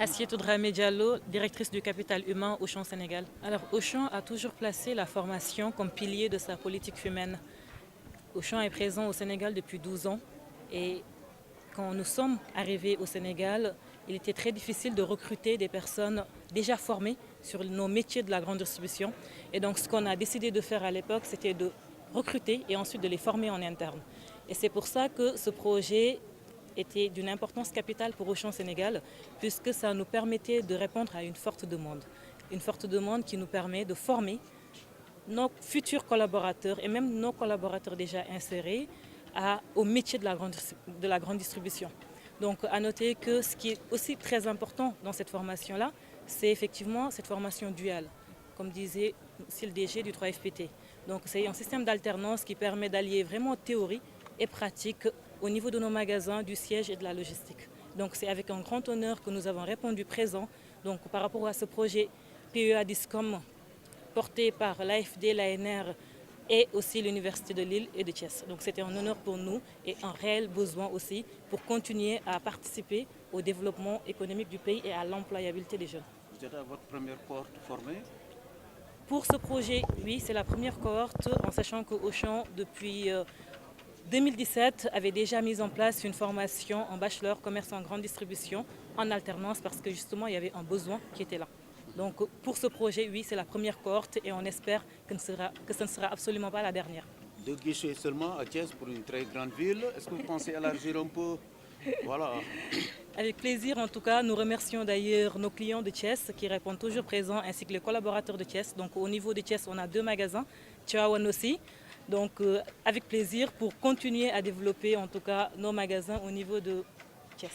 Assietou Dramé Diallo, directrice du capital humain Auchan Sénégal. Alors Auchan a toujours placé la formation comme pilier de sa politique humaine. Auchan est présent au Sénégal depuis 12 ans et quand nous sommes arrivés au Sénégal, il était très difficile de recruter des personnes déjà formées sur nos métiers de la grande distribution. Et donc ce qu'on a décidé de faire à l'époque, c'était de recruter et ensuite de les former en interne. Et c'est pour ça que ce projet était d'une importance capitale pour Auchan Sénégal, puisque ça nous permettait de répondre à une forte demande. Une forte demande qui nous permet de former nos futurs collaborateurs et même nos collaborateurs déjà insérés au métier de la grande distribution. Donc à noter que ce qui est aussi très important dans cette formation-là, c'est effectivement cette formation duale, comme disait le DG du 3FPT. Donc c'est un système d'alternance qui permet d'allier vraiment théorie et pratique au niveau de nos magasins, du siège et de la logistique. Donc c'est avec un grand honneur que nous avons répondu présent donc, par rapport à ce projet PEA Discom porté par l'AFD, l'ANR et aussi l'Université de Lille et de Thiès. Donc c'était un honneur pour nous et un réel besoin aussi pour continuer à participer au développement économique du pays et à l'employabilité des jeunes. Vous êtes à votre première cohorte formée? Pour ce projet, oui, c'est la première cohorte, en sachant que Auchan, depuis 2017, avait déjà mis en place une formation en bachelor commerce en grande distribution en alternance parce que justement il y avait un besoin qui était là. Donc pour ce projet, oui, c'est la première cohorte et on espère que ce ne sera absolument pas la dernière. 2 guichets seulement à Thiès pour une très grande ville. Est-ce que vous pensez élargir un peu? Voilà. Avec plaisir, en tout cas, nous remercions d'ailleurs nos clients de Thiès qui répondent toujours présents ainsi que les collaborateurs de Thiès. Donc au niveau de Thiès, on a 2 magasins, Tivaouane aussi. Donc avec plaisir pour continuer à développer en tout cas nos magasins au niveau de Thiès.